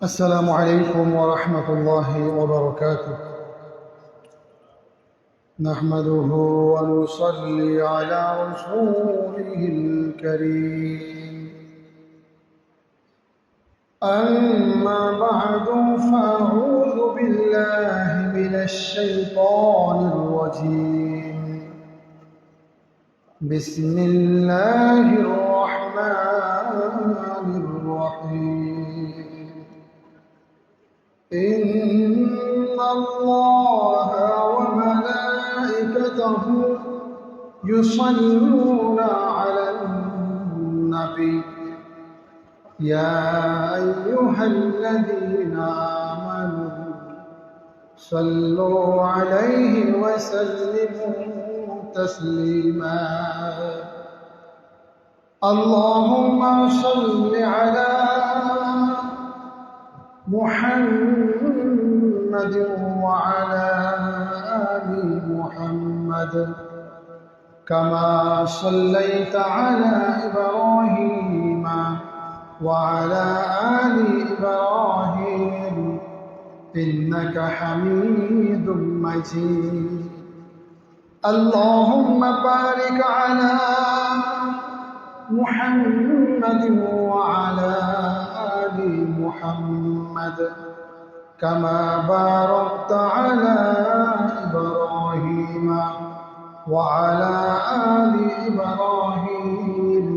السلام عليكم ورحمة الله وبركاته. نحمده ونصلي على رسوله الكريم. أما بعد فأعوذ بالله من الشيطان الرجيم. بسم الله الرحمن الرحيم. إن الله وملائكته يصلون على النبي يا أيها الذين آمنوا صلوا عليه وسلموا تسليما. اللهم صل على محمد وعلى آل محمد كما صليت على إبراهيم وعلى آل إبراهيم إنك حميد مجيد. اللهم بارك على محمد وعلى آل محمد كما باركت على إبراهيم وعلى آل إبراهيم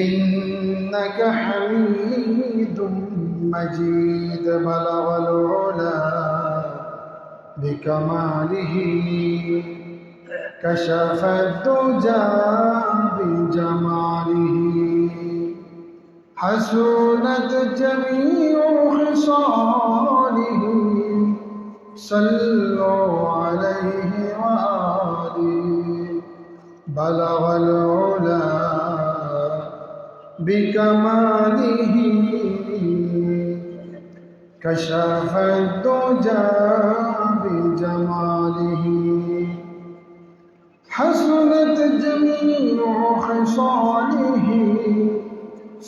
إنك حميد مجيد. بلغ العلا بكماله كشف الدجى بجماله حسنت جميع خصاله صلوا عليه وآله. بلغ العلا بكماله كشف الدجى بجماله حسنت جميع خصاله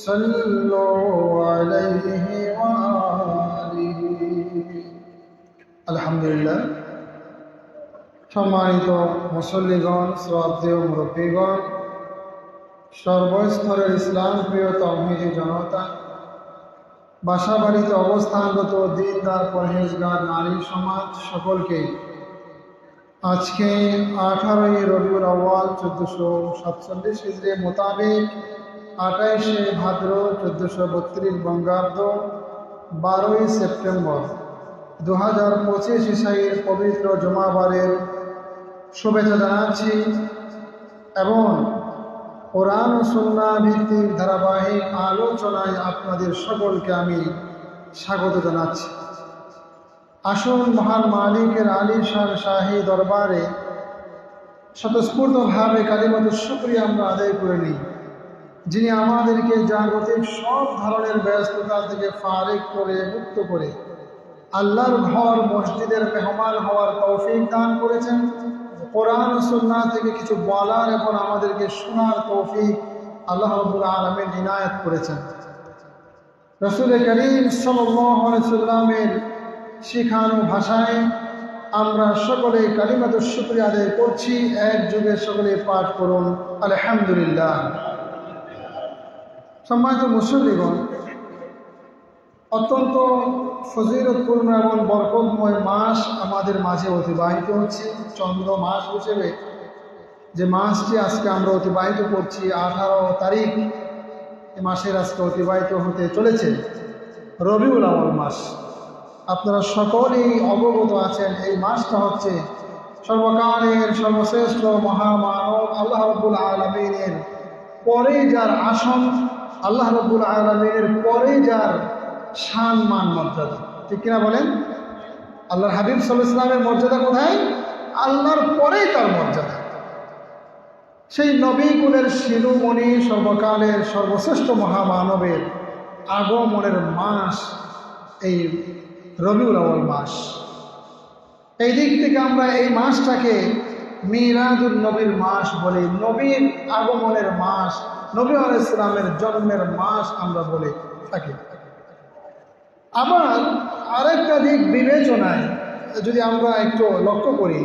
صلوا عليه وآله. আলহামদুলিল্লাহ। সম্মানিত মুসল্লিগণ, শ্রদ্ধেয় মুরব্বীগণ, সর্বস্তরের ইসলাম প্রিয় তাওহীদি জনতা, বাসা বাড়িতে অবস্থানরত দিনদার পরহেজগার নারী সমাজ সকলকে আজকে 18ই রবিউল আউয়াল 1447 হিজরি মোতাবেক 28শে ভাদ্র 1432 বঙ্গাব্দ 12ই সেপ্টেম্বর 2025 ঈসাইয়ের পবিত্র জুমাবারের শুভেচ্ছা জানাচ্ছি এবং কোরআন ও সুন্নাহ ভিত্তিক ধারাবাহিক আলোচনায় আপনাদের সকলকে আমি স্বাগত জানাচ্ছি। আসুন মহান মালিকের আলিশান শাহী দরবারে স্বতঃস্ফূর্তভাবে কালিমাতুশ শুকরিয়া আমরা আদায় করে নিই, যিনি আমাদেরকে জাগতিক সব ধরনের ব্যস্ততা থেকে ফারিগ করে মুক্ত করে আল্লাহর ঘর মসজিদের মেহমান হওয়ার তৌফিক দান করেছেন। কোরআন ও সুন্নাহ থেকে কিছু বলার এবং আমাদেরকে শোনার তৌফিক আল্লাহ রাব্বুল আলামিন ইনায়াত করেছেন। রাসূল করিম সাল্লাল্লাহু আলাইহি সাল্লামের শিখানো ভাষায় আমরা সকলে কালিমাতুশ শুকরিয়া আদায় করছি। এক যুগে সকলে পাঠ করুন আলহামদুলিল্লাহ। সম্মানিত মুসল্লিগণ, অত্যন্ত ফজিলতপূর্ণ এবং বরকতময় মাস আমাদের মাঝে অতিবাহিত হচ্ছে। চন্দ্র মাস হিসেবে যে মাসটি আজকে আমরা অতিবাহিত করছি 18 তারিখ, এই মাসের আজকে অতিবাহিত হতে চলেছে রবিউল আউয়াল মাস। আপনারা সকলেই অবগত আছেন এই মাসটা হচ্ছে সর্বকালের সর্বশ্রেষ্ঠ মহামানব আল্লাহ রাব্বুল আলামিনের পরে যার আসন, আল্লাহ রাব্বুল আলামিনের পরে যার শান মান মর্যাদা, ঠিক কিনা বলেন? আল্লাহর হাবিব সাল্লাল্লাহু আলাইহি ওয়াসাল্লামের মর্যাদা কোথায়? আল্লাহর পরেই তার মর্যাদা। সেই নবী কুলের শিরোমণি সর্বকালের সর্বশ্রেষ্ঠ মহামানবের আগমনের মাস এই রবিউল আউয়াল মাস। এই দিক থেকে আমরা এই মাসটাকে মিলাদুন নবীর মাস বলি, নবীর আগমনের মাস, নবী আলাইহিস সালামের জন্মের মাস আমরা বলে থাকি। আবার আরেকটা দিক বিবেচনায় যদি আমরা একটু লক্ষ্য করি,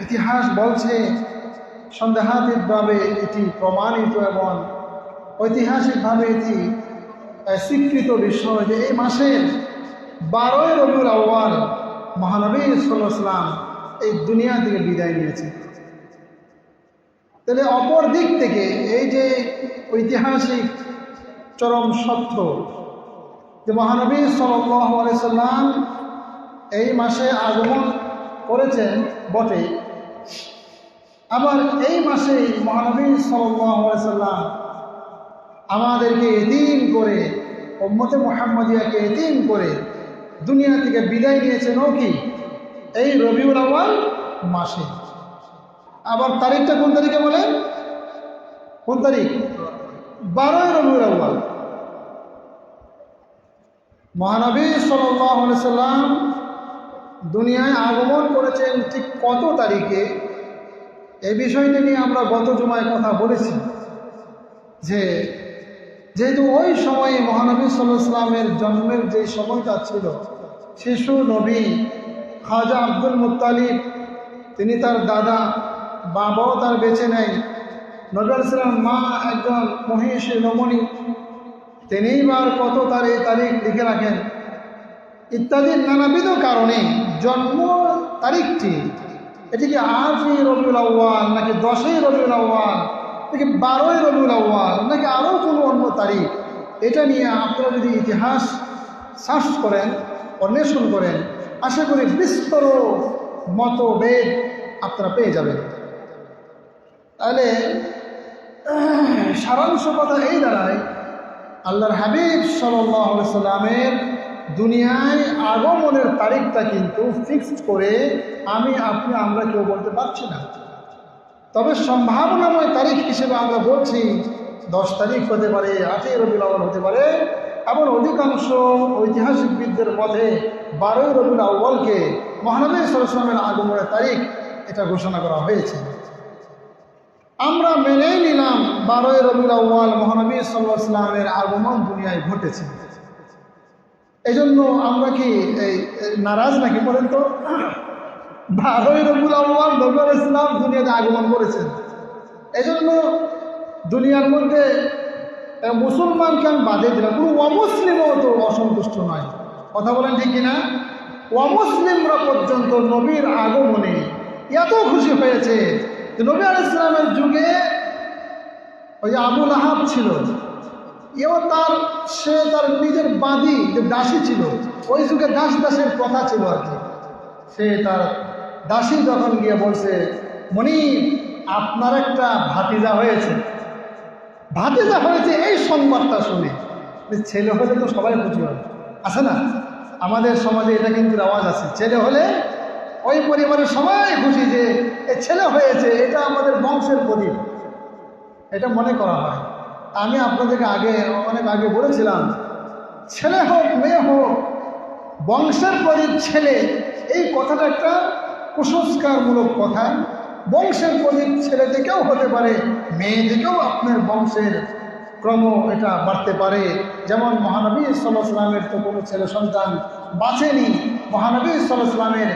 ইতিহাস বলছে সন্দেহাতীতভাবে এটি প্রমাণিত এবং ঐতিহাসিকভাবে এটি স্বীকৃত বিষয় যে এই মাসের 12ই রবিউল আউয়াল মহানবী সাল্লাল্লাহু আলাইহি ওয়াসাল্লাম এই দুনিয়া থেকে বিদায় নিয়েছে। তাহলে অপর দিক থেকে এই যে ঐতিহাসিক চরম সত্য যে মহানবী সাল্লাল্লাহু আলাইহি ওয়াসাল্লাম এই মাসে আগমন করেছেন বটে, আবার এই মাসে মহানবী সাল্লাল্লাহু আলাইহি ওয়াসাল্লাম আমাদেরকে এতিম করে, উম্মতে মুহাম্মাদিয়াকে এতিম করে দুনিয়া থেকে বিদায় নিয়েছেন কি এই রবিউল আউয়াল মাসে। আবার তারিখটা কোন তারিখে বলেন? কোন তারিখ? 12ই রবিউল আউয়াল। মহানবী সাল্লাল্লাহু আলাইহি ওয়াসাল্লাম দুনিয়ায় আগমন করেছেন ঠিক কত তারিখে, এই বিষয়টা নিয়ে আমরা গত জুমায় কথা বলেছি যে যেহেতু ওই সময়ে মহানবী সাল্লাল্লাহু আলাইহি ওয়াসাল্লামের জন্মের যে সময়টা ছিল, শিশু নবী খাজা আব্দুল মুত্তালিব তিনি তার দাদা, বাবাও তার বেঁচে নেই, নবী আলাইহিস সালাম মা একজন মহিষী রমণী, তিনিই বার কত তারিখ লিখে রাখেন ইত্যাদি নানাবিধ কারণে জন্ম তারিখটি এটি কি 8ই রবিউল আউয়াল নাকি 10ই রবিউল আউয়াল নাকি 12ই রবিউল আউয়াল নাকি আরও কোনো অন্য তারিখ, এটা নিয়ে আপনারা যদি ইতিহাস সার্চ করেন, অন্বেষণ করেন, আশা করি বিস্তর মতভেদ আপনারা পেয়ে যাবেন। তাহলে সারাংশ কথা এই দাঁড়ায়, আল্লাহর হাবিব সাল্লাল্লাহু আলাইহি ওয়াসাল্লামের দুনিয়ায় আগমনের তারিখটা কিন্তু ফিক্সড করে আমরা কেউ বলতে পারছি না। তবে সম্ভাবনাময় তারিখ হিসেবে আমরা বলছি 10 তারিখ হতে পারে, 8ই রবিউল আউয়াল হতে পারে, এবং অধিকাংশ ঐতিহাসিকবিদদের মধ্যে 12ই রবিউল আউয়ালকে মহানবী সাল্লাল্লাহু আলাইহি ওয়াসাল্লামের আগমনের তারিখ এটা ঘোষণা করা হয়েছে। আমরা মেনেই নিলাম 12ই রবিউল আউয়াল মহানবী সাল্লাল্লাহু আলাইহি ওয়াসাল্লামের আগমন দুনিয়ায় ঘটেছে। এই জন্য আমরা কি এই নারাজ নাকি বলেন তো? 12ই রবিউল আউয়াল নবী আলাইহিস সালাম দুনিয়াতে আগমন করেছেন, এই জন্য দুনিয়ার মধ্যে মুসলমানকে আমি বাদে দিলাম, কোনো অমুসলিমও তো অসন্তুষ্ট নয়। কথা বলেন ঠিক কিনা? অমুসলিমরা পর্যন্ত নবীর আগমনে এত খুশি হয়েছে যে নবী আলাইহিস সালামের যুগে ওই যে আবু লাহাব ছিল, সে তার নিজের বাদী যে দাসী ছিল, ওই যুগে দাসের প্রথা ছিল আর কি। সে তার দাসী যখন গিয়ে বলছে, মনিব আপনার একটা ভাতিজা হয়েছে এই সংবাদটা শুনে, ছেলে হলে তো সবাই খুশি হয়, আছে না? আমাদের সমাজে এটা কিন্তু রেওয়াজ আছে, ছেলে হলে ওই পরিবারের সবাই খুশি যে ছেলে হয়েছে, এটা আমাদের বংশের প্রদীপ, এটা মনে করা হয়। আমি আপনাদেরকে অনেক আগে বলেছিলাম, ছেলে হোক মেয়ে হোক বংশের প্রদীপ ছেলে, এই কথাটা একটা কুসংস্কারমূলক কথা। বংশের প্রদীপ ছেলে থেকেও হতে পারে, মেয়ে থেকেও আপনার বংশের ক্রম এটা বাড়তে পারে। যেমন মহানবী সাল্লাল্লাহু আলাইহি ওয়াসাল্লামের তো কোনো ছেলে সন্তান বাঁচেনি, মহানবী সাল্লাল্লাহু আলাইহি ওয়াসাল্লামের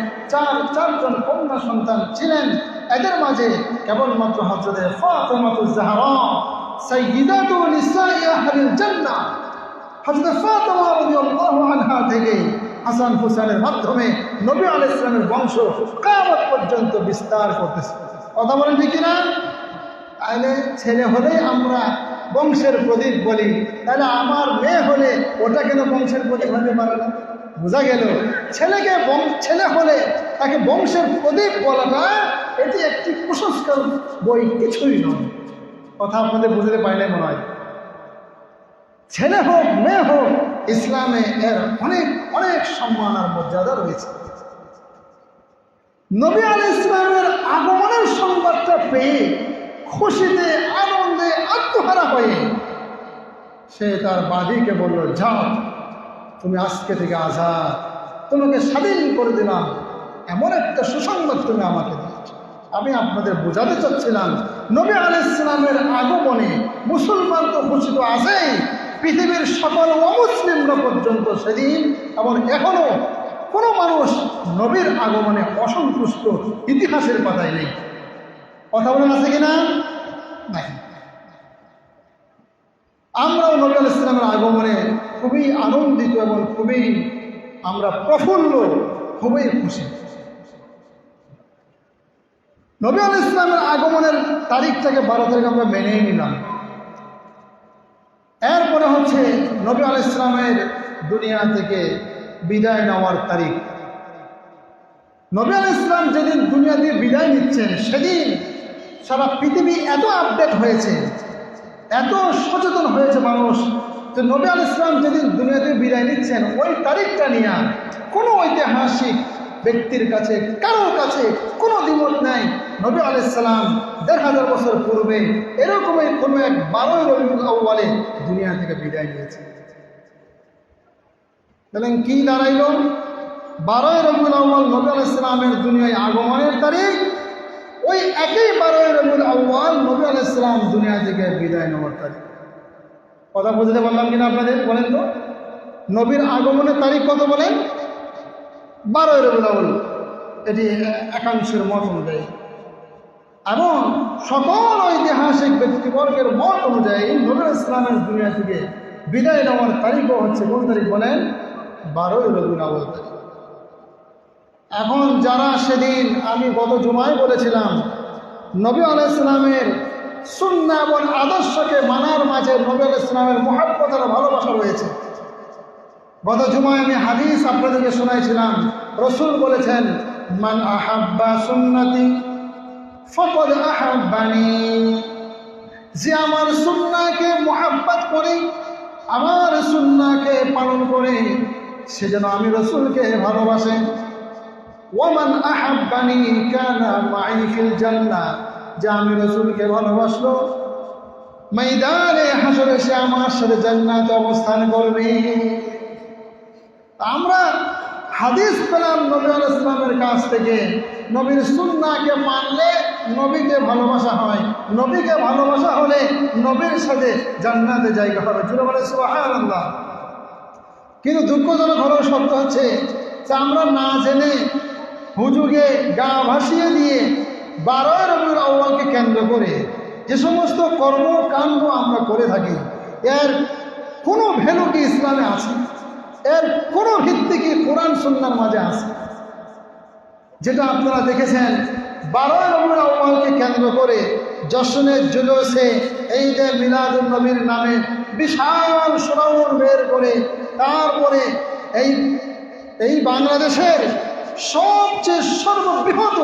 চারজন কন্যা সন্তান ছিলেন, এদের মাঝে কেবলমাত্র হযরত ফাতেমাতুজ জাহরা সাইয়্যিদাতু নিসাই আহলিল জান্নাহ, হযরত ফাতেমা রাদিয়াল্লাহু আনহা থেকে হাসান হুসাইনের মাধ্যমে নবী আলাইহিস সালামের বংশ কিয়ামত পর্যন্ত বিস্তার করতেছে। কথা বলেন ঠিক কিনা? তাহলে ছেলে হলেই আমরা বংশের প্রদীপ বলি, তাহলে আমার মেয়ে হলে ওটা কেন বংশের প্রদীপ হতে পারে না? বোঝা গেল ছেলে হলে তাকে বংশের প্রদীপ বলাটা এটি একটি কুসংস্কার, বই কিছুই নয়। কথা আপনাদের বুঝতে পারলে মনে হয়। ছেলে হোক মেয়ে হোক, ইসলামে এর অনেক অনেক সম্মান আর মর্যাদা রয়েছে। নবী আলাইহিস সালামের আগমনের সংবাদটা পেয়ে খুশিতে আনন্দে আত্মহারা হয়ে সে তার বাদীকে বলল, যাও তুমি আজকে থেকে আজাদ, তোমাকে স্বাধীন করে দিলাম, এমন একটা সুসংবাদ তুমি আমাকে দিয়েছ। আমি আপনাদের বোঝাতে চাচ্ছিলাম, নবী আলাইহিস সালামের আগমনে মুসলমান তো খুশি তো আছেই, পৃথিবীর সকল অমুসলিমরা পর্যন্ত সেদিন এবং এখনো কোনো মানুষ নবীর আগমনে অসন্তুষ্ট ইতিহাসের পাতায় নেই। কথা বলেন আছে কিনা? নাই। আমরাও নবী আলাইহিস সালামের আগমনে খুবই আনন্দিত এবং খুবই আমরা প্রফুল্ল, খুবই খুশি। নবী আলাইহিস সালামের আগমনের তারিখটাকে 12 তারিখ আমরা মেনেই নিলাম। এরপরে হচ্ছে নবী আলাইহিস সালামের দুনিয়া থেকে বিদায় নেওয়ার তারিখ। নবী আলাইহিস সালাম যেদিন দুনিয়া থেকে বিদায় নিচ্ছেন সেদিন সারা পৃথিবী এত আপডেট হয়েছে, এত সচেতন হয়েছে মানুষ যে নবী আলাইহিস সালাম যেদিন দুনিয়া থেকে বিদায় নিচ্ছেন ওই তারিখটা নিয়ে কোনো ঐতিহাসিক ব্যক্তির কাছে কারোর কাছে কোনো দ্বিমত নাই। নবী আলাইহিস সালাম ১,৫০০ বছর পূর্বে এরকমই কোনো এক 12 রবিউল আউয়ালে দুনিয়া থেকে বিদায় নিয়েছে। বলেন কি দাঁড়াইল? 12 রবিউল আউয়াল নবী আলাইহিস সালামের দুনিয়ায় আগমনের তারিখ, ওই একই 12 রবিউল আউয়াল নবী আলাইহিস সালাম দুনিয়া থেকে বিদায় নেওয়ার তারিখ। কথা বুঝতে পারলাম কিনা আপনাদের? বলেন তো, নবীর আগমনের তারিখ কত বলেন? 12 রবিউল আউয়াল। এটি একাংশের মত অনুযায়ী এবং সকল ঐতিহাসিক ব্যক্তিবর্গের মত অনুযায়ী নবী আলাইহিস সালামের দুনিয়া থেকে বিদায় নেওয়ার তারিখও হচ্ছে কোন তারিখ বলেন? 12 রবিউল আউয়াল তারিখ। এখন যারা সেদিন আমি গত জুমায় বলেছিলাম নবী আলাইহিস সালামের সুন্নাহ এবং আদর্শকে মানার মাঝে নবী আলাইহিস সালামের মুহাব্বত আর ভালোবাসা রয়েছে। গত জুমায় আমি হাদিস আপনাদেরকে শোনাইছিলাম। রাসূল বলেছেন, মান আহাব্বা সুন্নতি ফাকাদ আহাব্বানি, যে আমার সুন্নাহকে মুহাব্বত করে, আমার সুন্নাহকে পালন করে, সে যেন আমি রাসূলকে ভালোবাসে। ওয়ামান আহাব্বানি কানা মাই ফিল জান্নাহ, যে আমি রাসূলকে ভালোবাসলো ময়দানে হাসরে সে আমার সাথে জান্নাতে অবস্থান করবে। আমরা হাদিস পেলাম নবী আলাইহিস সালামের কাছ থেকে, নবীর সুন্নাহকে মানলে নবীকে ভালোবাসা হয়, নবীকে ভালোবাসা হলে নবীর সাথে জান্নাতে জায়গা হবে। জুড়ে বলে সুবহানাল্লাহ। কিন্তু দুঃখজনক হলেও সত্য হচ্ছে যে আমরা না জেনে হুজুগে গা ভাসিয়ে দিয়ে 12 রবিউল আউয়ালকে কেন্দ্র করে যে সমস্ত কর্মকাণ্ড আমরা করে থাকি, এর কোনো ভ্যালু কি ইসলামে আছে? এর কোনো ভিত্তি কি কোরআন সুন্নাহর মাঝে আছে? যেটা আপনারা দেখেছেন 12 রবিউল আউয়ালকে কেন্দ্র করে জশ্নে জুলুসে ঈদে মিলাদুন নবীর নামে বিশাল সমারোহ বের করে তারপরে এই বাংলাদেশের সবচেয়ে সর্ববৃহৎ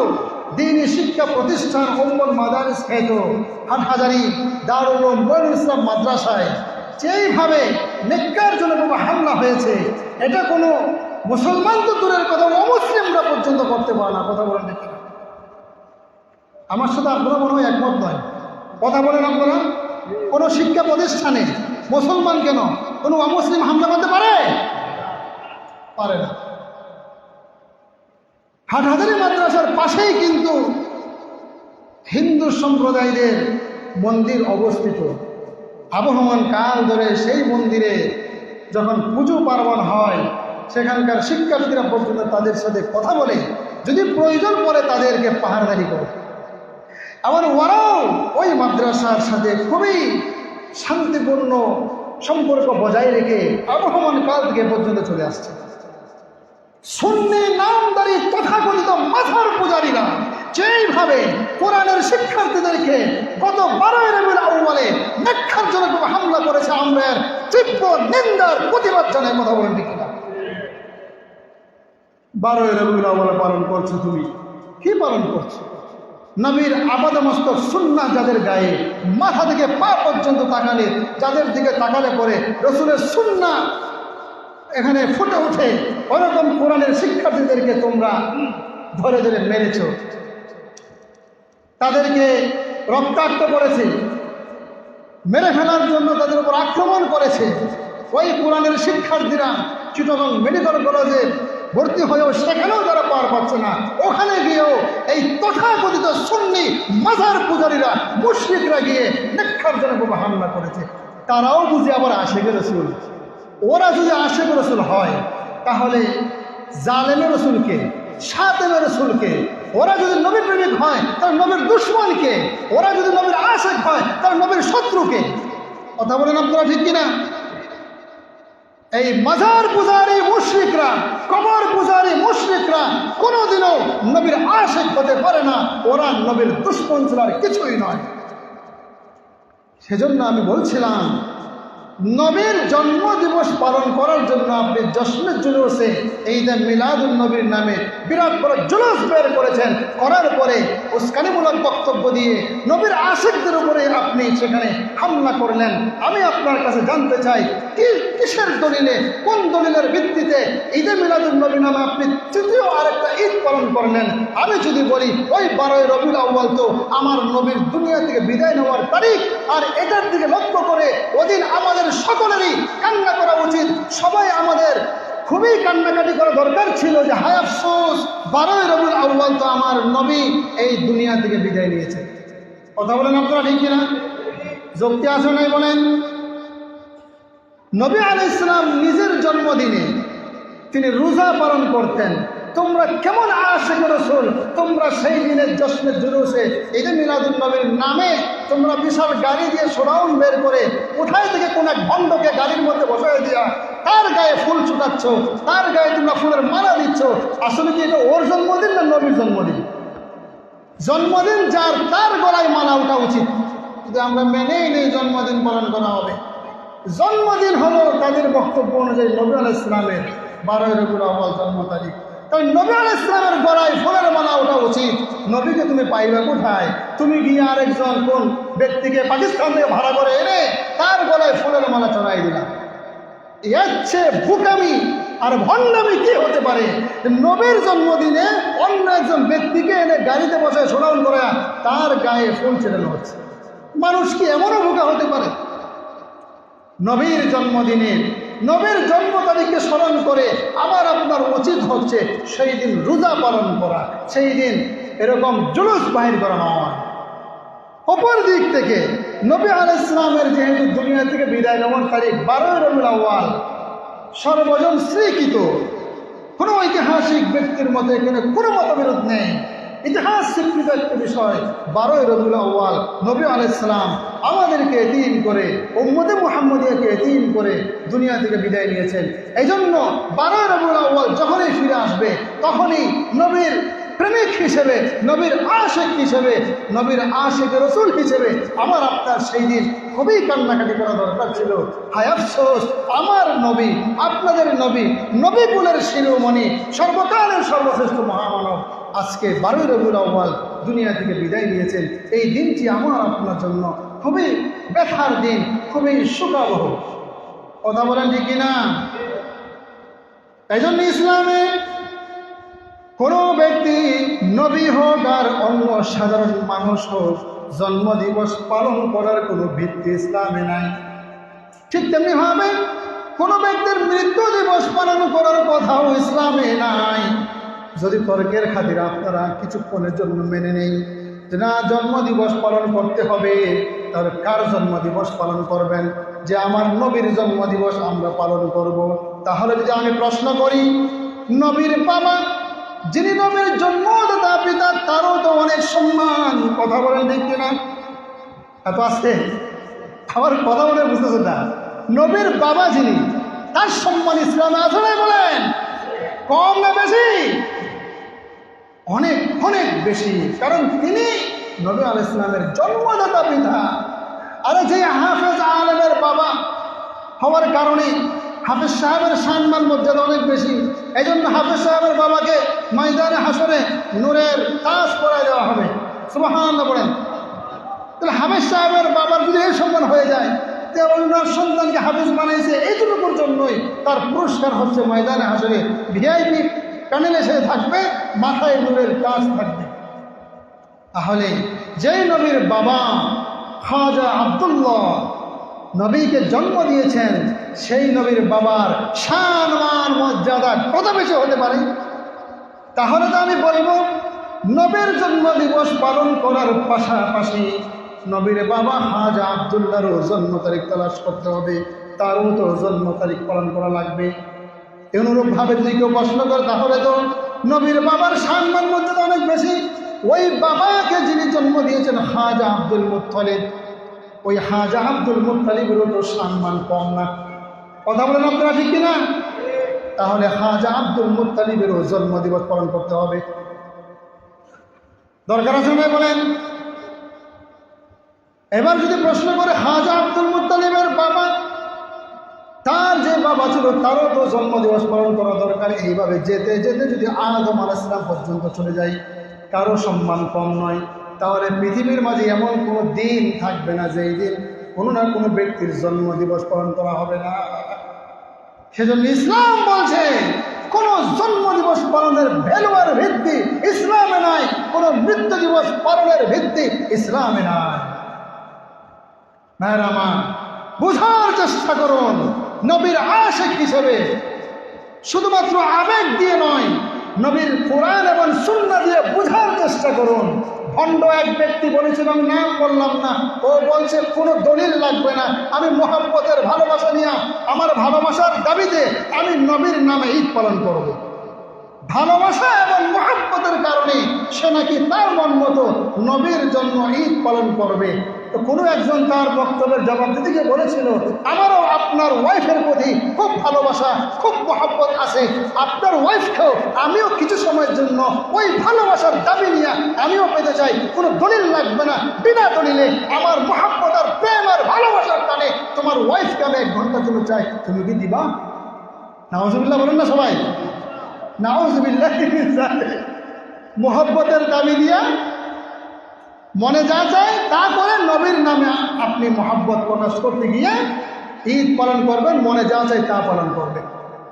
দ্বীনি শিক্ষা প্রতিষ্ঠান উম্মুল মাদারিস খ্যাত হাটহাজারী দারুল উলুম নূরুল ইসলাম মাদ্রাসায় যেইভাবে নেককারজনক হামলা হয়েছে, এটা কোনো মুসলমান তো দূরের কথা, অমুসলিমরা পর্যন্ত করতে পারে না। কথা বলেন ঠিক না? আমার সাথে আপনারা মনে হয় একমত নয়। কথা বলেন আপনারা? কোনো শিক্ষা প্রতিষ্ঠানে মুসলমান কেন কোনো অমুসলিম হামলা করতে পারে? পারে না। হাটহাজারী মাদ্রাসার পাশেই কিন্তু হিন্দু সম্প্রদায়ের মন্দির অবস্থিত। আবহমান কাল ধরে সেই মন্দিরে যখন পুজো পার্বণ হয় সেখানকার শিক্ষার্থীরা পর্যন্ত তাদের সাথে কথা বলে, যদি প্রয়োজন পড়ে তাদেরকে পাহাড়দারি করে। আবার ওরাও ওই মাদ্রাসার সাথে খুবই শান্তিপূর্ণ সম্পর্ক বজায় রেখে আবহমান কাল থেকে পর্যন্ত চলে আসছে। সুন্নি নামদারি তথাকথিত মাথার পূজারীরা যেইভাবে কোরআনের শিক্ষার্থীদেরকে গত 12 রবিউল আউয়ালে নেককারজনকভাবে হামলা করেছে, আমরা এর তীব্র নিন্দার প্রতিবাদ জানাই। কথা বলেন ঠিক না? 12 রবিউল আউয়াল পালন করছো, তুমি কি পালন করছো? নবীর আপাদমস্তক সুন্নাহ যাদের গায়ে, মাথা থেকে পা পর্যন্ত তাকালে, যাদের দিকে তাকালে পরে রাসূলের সুন্নাহ এখানে ফুটে ওঠে, ওরকম কোরআনের শিক্ষার্থীদেরকে তোমরা ধরে ধরে মেরেছ, তাদেরকে রক্তাক্ত করেছে, মেরে ফেলার জন্য তাদের উপর আক্রমণ করেছে। ওই কোরআনের শিক্ষার্থীরা চিটাগং মেডিকেল কলেজে ভর্তি হয়েও সেখানেও যারা পার পাচ্ছে না, ওখানে গিয়েও এই তথাকথিত সুন্নি মাজার পূজারীরা মুশরিকরা গিয়ে নেককারজনকভাবে হামলা করেছে। তারাও বুঝি আবার আশেকের রসুল। ওরা যদি আশেকের রসুল হয় তাহলে জালেমের রসুলকে, শাতেমের রসুলকে, ওরা যদি নবীর প্রেমিক হয় তাহলে নবীর দুশ্মনকে, ওরা যদি নবীর আশেক হয় তাহলে নবীর শত্রুকে। কথা বলেন আপনারা ঠিক কিনা? এই মাজার পূজারী মুশরিকরা, কবর পূজারী মুশরিকরা কোনোদিনও নবীর আশেক হতে পারে না, ওরা নবীর দুশ্মন ছাড়া কিছুই নয়। সেজন্য আমি বলছিলাম নবীর জন্মদিবস পালন করার জন্য আপনি জশ্নের জুলুসে এই যে মিলাদুন নবীর নামে বিরাট বড় জুলুস বের করেছেন, করার পরে উস্কানিমূলক বক্তব্য দিয়ে নবীর আশিকদের উপরে আপনি সেখানে হামলা করলেন। আমি আপনার কাছে জানতে চাই কিসের দলিলে, কোন দলিলের ভিত্তিতে ঈদে মিলাদুন নবী নামে আপনি তৃতীয় আরেকটা ঈদ পালন করলেন? আমি যদি বলি ওই 12ই রবিউল আউয়াল তো আমার নবীর দুনিয়া থেকে বিদায় নেওয়ার তারিখ, আর এটার দিকে লক্ষ্য করে ওদিন আমাদের সকলেরই কান্না করা উচিত। সবাই আমাদের খুবই কান্নাকাটি করা দরকার ছিল যে হায় আফসোস 12ই রবিউল আউয়াল তো আমার নবী এই দুনিয়া থেকে বিদায় নিয়েছে। কথা বলেন আপনারা ঠিক কিনা? যুক্তি আছে নাই বলেন? নবী আলাইহিস সালাম নিজের জন্মদিনে তিনি রোজা পালন করতেন। তোমরা কেমন আশিকে রাসূল, তোমরা সেই দিনের জশ্নের জুলুসে ঈদে মিলাদুন নবীর নামে তোমরা বিশাল গাড়ি দিয়ে শোডাউন বের করে কোথায় থেকে কোন এক ভণ্ডকে গাড়ির মধ্যে বসায় দিয়া তার গায়ে ফুল ছুটাচ্ছ, তার গায়ে তোমরা ফুলের মালা দিচ্ছ। আসলে কি এটা ওর জন্মদিন না নবীর জন্মদিন? জন্মদিন যার তার গলায় মালা ওঠা উচিত, কিন্তু আমরা মেনেই নেই জন্মদিন পালন করা হবে। জন্মদিন হলো তাদের বক্তব্য অনুযায়ী নবী আলাইহিস সালামের 12ই রবিউল আউয়াল জন্ম তারিখ। তাই নবী আলাইহিস সালামের গলায় ফুলের মালা ওঠা উচিত। নবীকে তুমি পাইবে কোথায়? তুমি গিয়ে আরেকজন কোন ব্যক্তিকে পাকিস্তান থেকে ভাড়া করে এনে তার গলায় ফুলের মালা চড়াই দিলা। এর চেয়ে বুকামি আর ভণ্ডামি কি হতে পারে? নবীর জন্মদিনে অন্য একজন ব্যক্তিকে এনে গাড়িতে বসে শোডাউন করে তার গায়ে ফুল ছেড়ানো হচ্ছে। মানুষ কি এমনও বোকা হতে পারে? নবীর জন্মদিনে নবীর জন্ম তারিখকে স্মরণ করে আবার আপনার উচিত হচ্ছে সেই দিন রোজা পালন করা, সেই দিন এরকম জুলুস বাহির করা নয়। অপর দিক থেকে নবী আলাইহিস সালামের যেহেতু দুনিয়া থেকে বিদায় নেওয়ার তারিখ 12ই রবিউল আউয়াল, সর্বজন স্বীকৃত, কোনো ঐতিহাসিক ব্যক্তির মধ্যে এখানে কোনো মতবিরোধ নেই, ইতিহাস স্বীকৃত একটি বিষয়। 12ই রবিউল আউয়াল নবী আলাইহিস সালাম আমাদেরকে এতিম করে, উম্মতে মুহাম্মদিয়াকে এতিম করে দুনিয়া থেকে বিদায় নিয়েছেন। এই জন্য 12ই রবিউল আউয়াল যখনই ফিরে আসবে তখনই নবীর প্রেমিক হিসেবে, নবীর আশিক হিসেবে, নবীর আশিক রসুল হিসেবে আমার আপনার সেই দিন খুবই কান্নাকাটি করা দরকার ছিল। হায় আফসোস আমার নবী, আপনাদের নবী, নবী কুলের শিরোমণি, সর্বকালের সর্বশ্রেষ্ঠ মহামানব আজকে 12ই রবিউল আউয়াল দুনিয়া থেকে বিদায় নিয়েছেন। এই দিনটি আমার আপনার জন্য খুবই ব্যথার দিন, খুবই শোকাবহ। কথা বলেন ঠিক কিনা? এই জন্য ইসলামে কোনো ব্যক্তি নবী হোক আর অন্য সাধারণ মানুষ হোক জন্মদিবস পালন করার কোনো ভিত্তি ইসলামে নাই। ঠিক তেমনিভাবে কোনো ব্যক্তির মৃত্যু দিবস পালন করার কথাও ইসলামে নাই। যদি তর্কের খাতিরে আপনারা কিছুক্ষণের জন্য মেনে নেই যে না জন্মদিবস পালন করতে হবে, তাহলে কার জন্মদিবস পালন করবেন? যে আমার নবীর জন্মদিবস আমরা পালন করব। তাহলে যদি আমি প্রশ্ন করি, নবীর বাবা যিনি নবীর জন্মদাতা পিতা তারও তো অনেক সম্মান। কথা বলেন ঠিক কিনা? এত আছে আমার কথা বলে বুঝতেছে না। নবীর বাবা যিনি, তার সম্মান ইসলামে আছে না? বলেন কম না বেশি? অনেক অনেক বেশি, কারণ তিনি নবী আলাইহিস সালামের জন্মদাতা পিতা। আরে যে হাফেজ আলেমের বাবা হওয়ার কারণে হাফেজ সাহেবের সম্মান মর্যাদা অনেক বেশি। এই জন্য হাফেজ সাহেবের বাবাকে ময়দানে হাসরে নূরের তাজ পরায় দেওয়া হবে। সুবহানাল্লাহ বলেন। তাহলে হাফেজ সাহেবের বাবার যদি এই সম্মান হয়ে যায়, ওনার সন্তানকে হাফেজ বানাইছে এইটুকুর জন্যই তার পুরস্কার হচ্ছে ময়দানে হাসরে ভিআইপি প্যানেলে সে থাকবে, মাথায় নূরের তাজ থাকবে। তাহলে যেই নবীর বাবা খাজা আব্দুল্লাহ নবীকে জন্ম দিয়েছেন, সেই নবীর বাবার সম্মান মর্যাদা কত বেশি হতে পারে? তাহলে তো আমি বলবো নবীর জন্ম দিবস পালন করার পাশাপাশি নবীর বাবা হাজা আব্দুল্লাহরও জন্ম তারিখ তালাশ করতে হবে, তারও তো জন্ম তারিখ পালন করা লাগবে। অনুরূপভাবে যদি কেউ প্রশ্ন করে তাহলে তো নবীর বাবার সম্মান মর্যাদা অনেক বেশি। ওই বাবাকে যিনি জন্ম দিয়েছেন হাজা আব্দুল মুত্তালিব, ওই হাজা আব্দুল মুত্তালিবেরও তো সম্মান কম না। কথা বলেন আপনারা, ঠিক কিনা? তাহলে হাজা আব্দুল মুত্তালিবেরও জন্মদিবস পালন করতে হবে। দরকার আছে না বলেন? এবার যদি প্রশ্ন করে হাজা আব্দুল মুত্তালিবের বাবা, তার যে বাবা ছিল তারও তো জন্মদিবস পালন করা দরকার। এইভাবে যেতে যেতে যদি আদম আলাইহিস সালাম পর্যন্ত চলে যায়, কারো সম্মান কম নয়। তাহলে পৃথিবীর মাঝে এমন কোনো দিন থাকবে না যে এই দিন কোনো না কোনো ব্যক্তির জন্মদিবস পালন করা হবে না। সেজন্য ইসলাম বলছে কোনো জন্মদিবস পালনের ভ্যালু আর ভিত্তি ইসলামে নাই, কোনো মৃত্যু দিবস পালনের ভিত্তি ইসলামে নাই। ভাইরা আমার, বোঝার চেষ্টা করুন। নবীর আশিক হিসেবে শুধুমাত্র আবেগ দিয়ে নয়, নবীর কোরআন এবং সুন্নাহ দিয়ে বোঝার চেষ্টা করুন। ভণ্ড এক ব্যক্তি বলেছিল, নাম বললাম না, ও বলছে কোনো দলিল লাগবে না, আমি মুহাব্বতের ভালোবাসা নিয়ে আমার ভালোবাসার দাবিতে আমি নবীর নামে ঈদ পালন করব। ভালোবাসা এবং মুহাব্বতের কারণে সে নাকি তার মন মতো নবীর জন্য ঈদ পালন করবে। তো কোনো একজন তার বক্তব্যের জবাব দিতে গিয়ে বলেছিল, আমারও আপনার ওয়াইফের প্রতি খুব ভালোবাসা, খুব মহব্বত আছে। আপনার ওয়াইফকেও আমিও কিছু সময়ের জন্য ওই ভালোবাসার দাবি নিয়ে আমিও পেতে চাই। কোনো দলিল লাগবে না, বিনা দলিলে আমার মহব্বত আর প্রেম আর ভালোবাসার টানে তোমার ওয়াইফকে আমি 1 ঘন্টার জন্য চাই, তুমি কি দিবা? নাউজুবিল্লাহ বলেন না সবাই, নাউজুবিল্লাহ। মহব্বতের দাবি দিয়া মনে যা চায় তা করে নবীর নামে আপনি মহব্বত প্রকাশ করতে গিয়ে ঈদ পালন করবেন, মনে যা চায় তা পালন করবেন।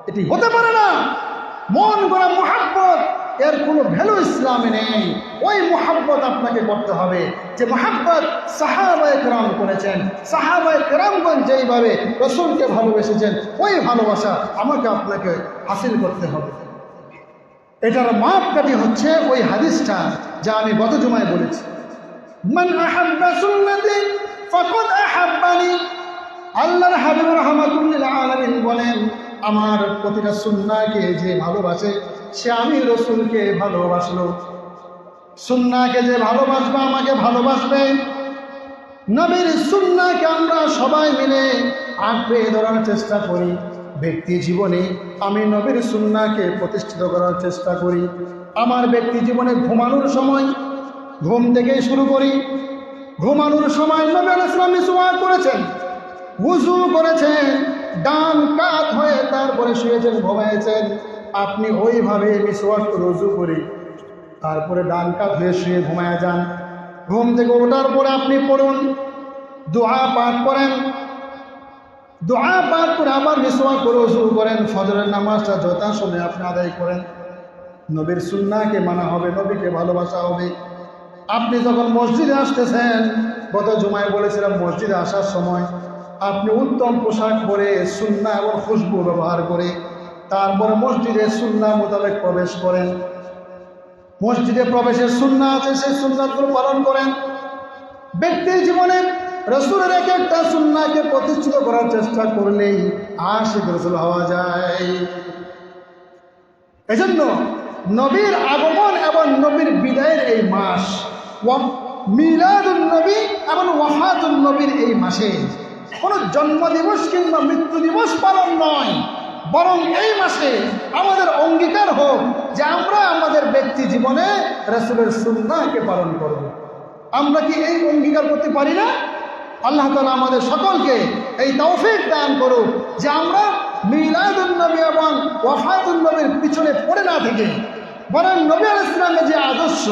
এটি হতে পারে না। মন গড়া মহব্বত এর কোনো ভ্যালু ইসলামে নেই। ওই মহব্বত আপনাকে করতে হবে যে মহব্বত সাহাবায়ে কেরাম করেছেন। সাহাবায়ে কেরামগণ যেইভাবে রাসূলকে ভালোবেসেছেন, ওই ভালোবাসা আমাকে আপনাকে হাসিল করতে হবে। এটার মাপকাঠি হচ্ছে ওই হাদিসটা যা আমি গত জুমায় বলেছি, মান আহাব্বা সুন্নতি ফাকাদ আহাব্বানি। আল্লাহর হাবিব রাহমাতুল লিল আলামিন বলেন, আমার প্রতিটা সুন্নাহকে যে ভালোবাসে সে আমি রাসূলকে ভালোবাসলো। সুন্নাহকে যে ভালোবাসবে আমাকে ভালোবাসবে। নবীর সুন্নাহকে আমরা সবাই মিলে আঁকড়ে ধরার চেষ্টা করি। ব্যক্তি জীবনে আমি নবীর সুন্নাহকে প্রতিষ্ঠিত করার চেষ্টা করি। আমার ব্যক্তি জীবনে ঘুমানোর সময় ঘুম থেকেই শুরু করি। ঘুমানোর সময় নবী আলাইহিস সালাম মিসওয়াক করেছেন, ওযু করেছেন, ডান কাত হয়ে তারপরে শুয়েছেন, ঘুমিয়েছেন। আপনি ওইভাবে মিসওয়াক করে ওযু করে তারপরে ডান কাত হয়ে শুয়ে ঘুমায় যান। ঘুম থেকে ওঠার পরে আপনি পড়ুন, দোয়া পাঠ করেন, দোয়া পাঠ করে আবার মিসওয়াক করে ওযু করেন। ফজরের নামাজটা যথাসময়ে আপনি আদায় করেন। নবীর সুন্নাহকে মানা হবে, নবীকে ভালোবাসা হবে। আপনি যখন মসজিদে আসতেছেন, গত জুমায় বলেছিলাম মসজিদে আসার সময় আপনি উত্তম পোশাক পরে সুন্নাহ এবং খুশবু ব্যবহার করে তারপরে মসজিদে সুন্নাহ মোতাবেক প্রবেশ করেন। মসজিদে প্রবেশের সুন্নাহ আছে, সেই সুন্নাহগুলো পালন করেন। ব্যক্তির জীবনে রাসূলের এক একটা সুন্নাহকে প্রতিষ্ঠিত করার চেষ্টা করলেই আশিক রাসূল হওয়া যায়। এজন্য নবীর আগমন এবং নবীর বিদায়ের এই মাস, মিলাদুন নবী এবং ওয়াফাতুন নবীর এই মাসে কোনো জন্মদিবস কিংবা মৃত্যু দিবস পালন নয়, বরং এই মাসে আমাদের অঙ্গীকার হোক যে আমরা আমাদের ব্যক্তি জীবনে রাসূলের সুন্নাহকে পালন করব। আমরা কি এই অঙ্গীকার করতে পারি না? আল্লাহ তাআলা আমাদের সকলকে এই তৌফিক দান করুক যে আমরা মিলাদুন নবী এবং ওয়াফাতুন নবীর পিছনে পড়ে না থেকে বরং নবী আলাইহিস সালামের যে আদর্শ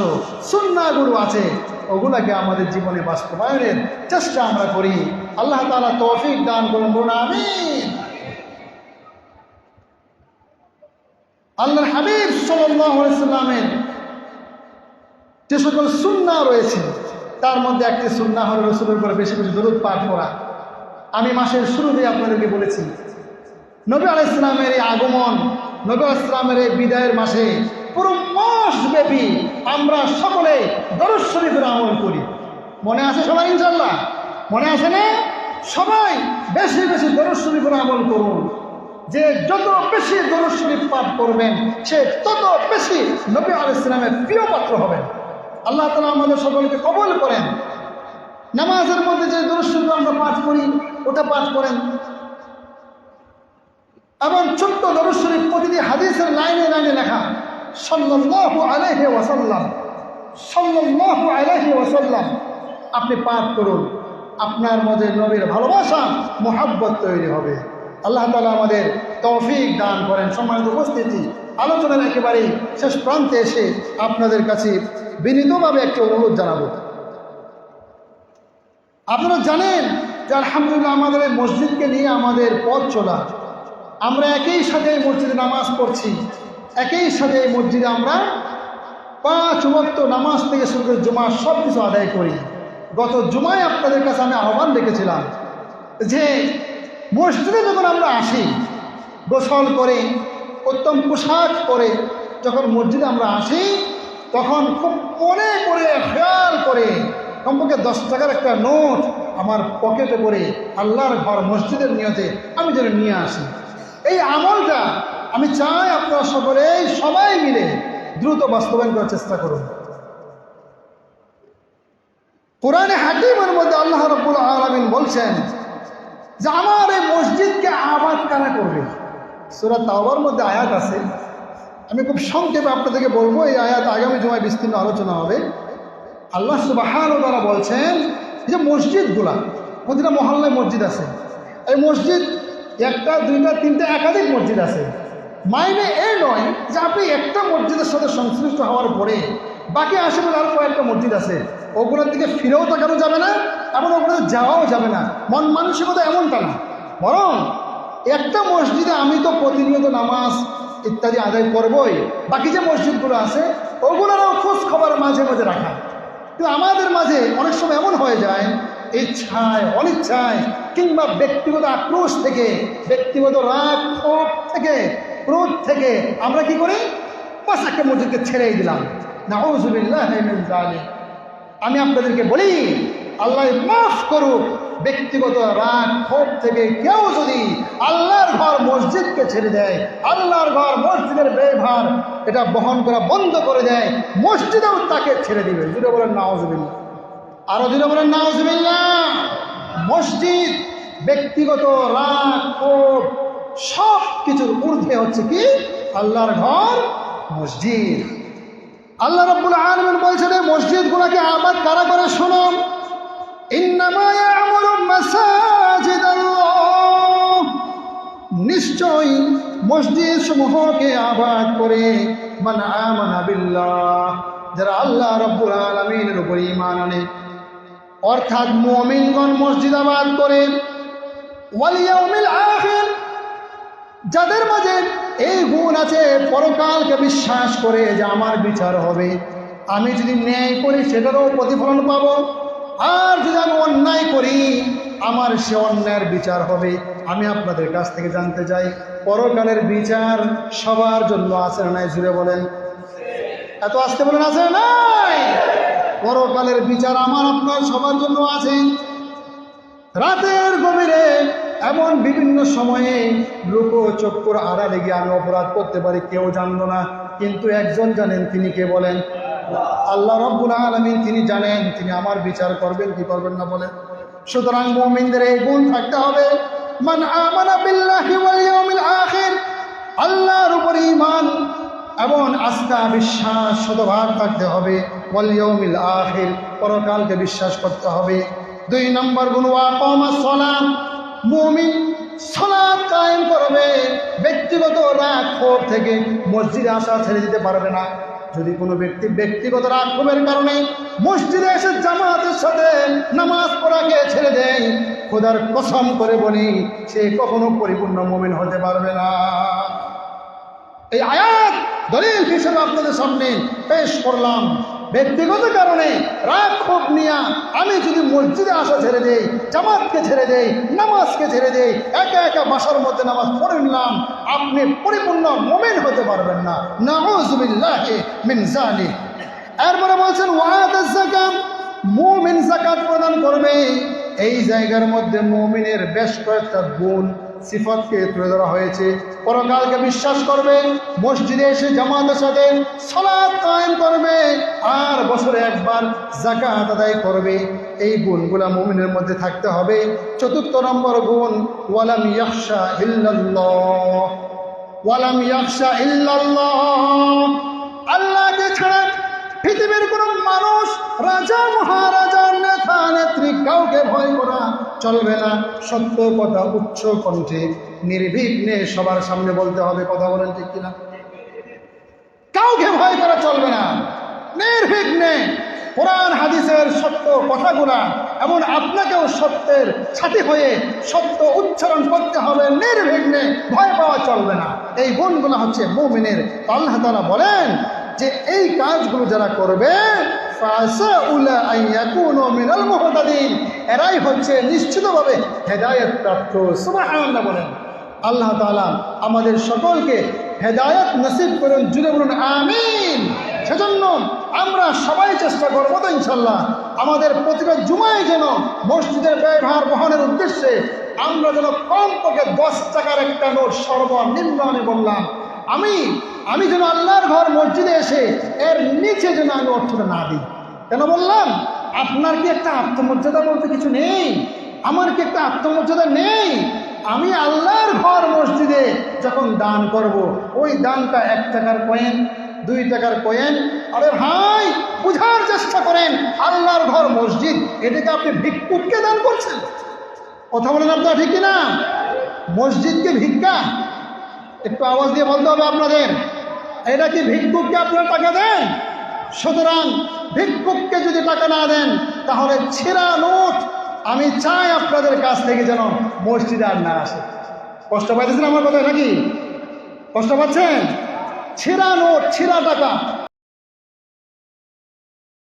সুন্নাহগুলো আছে ওগুলাকে আমাদের জীবনে বাস্তবায়নের চেষ্টা আমরা করি। আল্লাহ তাআলা তৌফিক দান করুন, বলুন আমিন। আল্লাহর হাবিব সাল্লাল্লাহু আলাইহি সাল্লামের যে সকল সুন্নাহ রয়েছে তার মধ্যে একটি সুন্নাহ হলো রাসূলের উপর বেশি বেশি দরুদ পাঠ করা। আমি মাসের শুরুতেই আপনাদেরকে বলেছি নবী আলাইহিস সালামের এই আগমন, নবী আলাইহিস সালামের এই বিদায়ের মাসে পুরো মাস ব্যাপী আমরা সকলে দরুদ শরীফের আমল করি। মনে আছে সবাই ইনশাল্লাহ? মনে আছে না? সবাই বেশি বেশি দরুদ শরীফের আমল করুন। যে যত বেশি দরুদ শরীফ পাঠ করবেন সে তত বেশি নবী আলাইহিস সালামের প্রিয় পাত্র হবেন। আল্লাহ তাআলা আমাদের সকলকে কবুল করেন। নামাজের মধ্যে যে দরুদ শরীফ আমরা পাঠ করি ওটা পাঠ করেন। এবং ছোট্ট দরুদ শরীফ প্রতিটি হাদিসের লাইনে লাইনে লেখা, সাল্লাল্লাহু আলাইহি ওয়াসাল্লাম, সাল্লাল্লাহু আলাইহি ওয়াসাল্লাম আপনি পাঠ করুন। আপনার মধ্যে নবীর ভালোবাসা মোহাব্বত তৈরি হবে। আল্লাহ তাআলা আমাদের তৌফিক দান করেন। সম্মানিত উপস্থিতি, আলোচনার একেবারেই শেষ প্রান্তে এসে আপনাদের কাছে বিনীতভাবে একটি অনুরোধ জানাবো। আপনারা জানেন যে আলহামদুলিল্লাহ আমাদের এই মসজিদকে নিয়ে আমাদের পথ চলা। আমরা একই সাথে এই মসজিদে নামাজ পড়ছি, একই সাথে এই মসজিদে আমরা 5 ওয়াক্ত নামাজ থেকে শুরু করে জুমা সব কিছু আদায় করি। গত জুমায় আপনাদের কাছে আমি আহ্বান রেখেছিলাম যে মসজিদে যখন আমরা আসি, গোসল করে উত্তম পোশাক পরে যখন মসজিদে আমরা আসি, তখন খুব মনে করে খেয়াল করে কমপক্ষে 10 টাকার একটা নোট আমার পকেটে করে আল্লাহর ঘর মসজিদের নিয়তে আমি যেন নিয়ে আসি। এই আমলটা আমি চাই আপনারা সকলেই সবাই মিলে দ্রুত বাস্তবায়ন করার চেষ্টা করুন। কোরআনে হাকিমের মধ্যে আল্লাহ রাব্বুল আলামিন বলছেন যে আমার এই মসজিদকে আবাদ কারা করবে। সূরা তাওবার মধ্যে আয়াত আছে, আমি খুব সংক্ষেপে আপনাদেরকে বলবো। এই আয়াত আগামী জুমায় বিস্তীর্ণ আলোচনা হবে। আল্লাহ সুবহানাহু ওয়া তাআলা বলছেন যে মসজিদগুলা, প্রতিটা মহল্লায় মসজিদ আছে। এই মসজিদ 1টা 2টা 3টা একাধিক মসজিদ আছে। মাইনে এই নয় যে আপনি একটা মসজিদের সাথে সংশ্লিষ্ট হওয়ার পরে বাকি আশেপাশে আরও কয়েকটা মসজিদ আছে, ওগুলোর দিকে ফিরেও তাকানো যাবে না, এমন ওগুলোতে যাওয়াও যাবে না। মন মানসিকতা এমনটা না, বরং একটা মসজিদে আমি তো প্রতিনিয়ত নামাজ ইত্যাদি আদায় করবই, বাকি যে মসজিদগুলো আছে ওগুলোরও খোঁজ খবর মাঝে মাঝে রাখা। কিন্তু আমাদের মাঝে অনেক সময় এমন হয়ে যায়, ইচ্ছায় অনিচ্ছায় কিংবা ব্যক্তিগত আক্রোশ থেকে, ব্যক্তিগত রাগ ক্ষোভ থেকে, ক্রোধ থেকে আমরা কি করি, বাস একটা মসজিদকে ছেড়েই দিলাম। নাউযুবিল্লাহি মিন যালিক। আমি আপনাদেরকে বলি, আল্লাহ মাফ করুক, ব্যক্তিগত রাগ ক্ষোভ থেকে কেউ যদি আল্লাহর ঘর মসজিদকে ছেড়ে দেয়, আল্লাহর ঘর মসজিদের ব্যয়ভার এটা বহন করা বন্ধ করে দেয়, মসজিদেও তাকে ছেড়ে দিবে। জুড়ে বলেন নাউযুবিল্লাহ, আরো জুড়ে বলেন নাউযুবিল্লাহ। মসজিদ ব্যক্তিগত রাগ ক্ষোভ সব কিছুর ঊর্ধ্বে হচ্ছে কি আল্লাহর ঘর মসজিদ। আল্লাহ রাব্বুল আলামিন বলছেন এই মসজিদগুলোকে আবাদ কারা করে শোনো। ইন্নামা ইয়া'মুরু মাসাজিদাল্লাহ, নিশ্চয়ই মসজিদ সমূহকে আবাদ করে মান আমানা বিল্লাহ, যারা আল্লাহ রাব্বুল আলামিনের উপর ঈমান আনে, অর্থাৎ মুমিনগণ মসজিদ আবাদ করে। ওয়াল ইয়াউমিল আখির, যাদের মাঝে এই গুণ আছে, পরকালকে বিশ্বাস করে যে আমার বিচার হবে, আমি যদি ন্যায় করি সেটারও প্রতিফলন পাব, আর যদি আমি অন্যায় করি আমার সে অন্যায়ের বিচার হবে। আমি আপনাদের কাছ থেকে জানতে চাই, পরকালের বিচার সবার জন্য আছে না নাই? জুড়ে বলেন, এত আসতে বলেন আছে না নাই? পরকালের বিচার আমার আপনার সবার জন্য আছে। রাতের গভীরে এমন বিভিন্ন সময়ে লোকচক্ষুর আড়ালে গিয়ে আমি অপরাধ করতে পারি, কেউ জানলো না, কিন্তু একজন জানেন, তিনি কে বলেন? আল্লাহ রাব্বুল আলামিন। তিনি জানেন, তিনি আমার বিচার করবেন কি করবেন না বলেন। সুতরাং মুমিনদের এই গুণ থাকতে হবে, মান আমানা বিল্লাহি ওয়াল ইয়াউমিল আখির, আল্লাহর উপর ঈমান এবং আস্থা বিশ্বাস শতভাগ থাকতে হবে। ওয়াল ইয়াউমিল আখির, পরকালকে বিশ্বাস করতে হবে। 2 নম্বর গুণ ওয়াকামাস সালাত, মুমিন সালাত কায়েম করবে, ব্যক্তিগত রাগ ক্ষোভ থেকে মসজিদে আসা ছেড়ে দিতে পারবে না। যদি কোনো ব্যক্তি ব্যক্তিগত রাগ ক্ষোভের কারণে মসজিদে এসে জামাতের সাথে নামাজ পড়াকে ছেড়ে দেয়, খোদার কসম করে বলি সে কখনো পরিপূর্ণ মুমিন হতে পারবে না। এই আয়াত দলিল হিসেবে আপনাদের সামনে পেশ করলাম। ব্যক্তিগত কারণে রাগ ক্ষোভ নিয়ে আমি যদি মসজিদে আসা ছেড়ে দেই, জামাতকে ছেড়ে দেই, নামাজকে ছেড়ে দেই, একা একা বাসার মধ্যে নামাজ পড়ে নিলাম, আপনি পরিপূর্ণ মুমিন হতে পারবেন না। নাউযুবিল্লাহি মিন যালিক। এরপরে বলছেন ওয়াতাজ যাকাত, মুমিন যাকাত প্রদান করবে, এই জায়গার মধ্যে মুমিনের বেশ কয়েকটা গুণ সিফাতকে তুলে ধরা হয়েছে। পরকালকে বিশ্বাস করবে, মসজিদে এসে জামাতের সাথে সালাত কায়েম করবে, আর বছরে একবার যাকাত আদায় করবে। এই গুণগুলা মুমিনের মধ্যে থাকতে হবে। চতুর্থ নম্বর গুণ, ওয়ালাম ইয়াখশা ইল্লাল্লাহ। ওয়ালাম ইয়াখশা ইল্লাল্লাহ, আল্লাহকে ছাড়া পৃথিবীর কোন মানুষ, রাজা মহারাজা, নেতা নেত্রী, কাউকে ভয় করা চলবে না। সত্য কথা উচ্চ কণ্ঠে নির্বিঘ্নে সবার সামনে বলতে হবে। কথা বলেন ঠিক কিনা? কাউকে ভয় করা চলবে না, নির্বিঘ্নে কোরআন হাদিসের সত্য কথাগুলা, এমন আপনাকেও সত্যের সাথী হয়ে সত্য উচ্চারণ করতে হবে, নির্বিঘ্নে, ভয় পাওয়া চলবে না। এই গুণগুলো হচ্ছে মুমিনের। আল্লাহ তাআলা বলেন যে এই কাজগুলো যারা করবে, এরাই হচ্ছে নিশ্চিতভাবে হেদায়েত প্রাপ্ত। সুবহানাল্লাহ বলেন। আল্লাহ তাআলা আমাদের সকলকে হেদায়েত নসিব করুন। জুড়ে বলুন আমিন। সেজন্য আমরা সবাই চেষ্টা করবো তো ইনশাল্লাহ, আমাদের প্রতিটা জুমায় যেন মসজিদের ব্যয়ভার বহনের উদ্দেশ্যে আমরা যেন কমপক্ষে 10 টাকার একটা নোট সর্বনিম্ন, আমি বললাম আমি যেন আল্লাহর ঘর মসজিদে এসে এর নিচে যেন আমি অর্থটা না দিই। কেন বললাম? আপনার কি একটা আত্মমর্যাদা বলতে কিছু নেই? আমার কি একটা আত্মমর্যাদা নেই? আমি আল্লাহর ঘর মসজিদে যখন দান করব, ওই দানটা 1 টাকার কয়েন, 2 টাকার কয়েন। আরে ভাই, বুঝার চেষ্টা করেন, আল্লাহর ঘর মসজিদ, এটাকে আপনি ভিক্ষুককে দান করছেন। কথা বলেন আপনারা, ঠিক কিনা? মসজিদকে ভিক্ষা? একটু আওয়াজ দিয়ে বলতে হবে আপনাদের, এটা কি ভিক্ষুককে আপনারা টাকা দেন? সুতরাং ভিক্ষুককে যদি টাকা না দেন, তাহলে ছেঁড়া নোট আমি চাই আপনাদের কাছ থেকে যেন মসজিদে আর না আসে। কষ্ট পাইতেছেন আমার কথায় নাকি? কষ্ট পাচ্ছেন? ছেঁড়া নোট, ছেঁড়া টাকা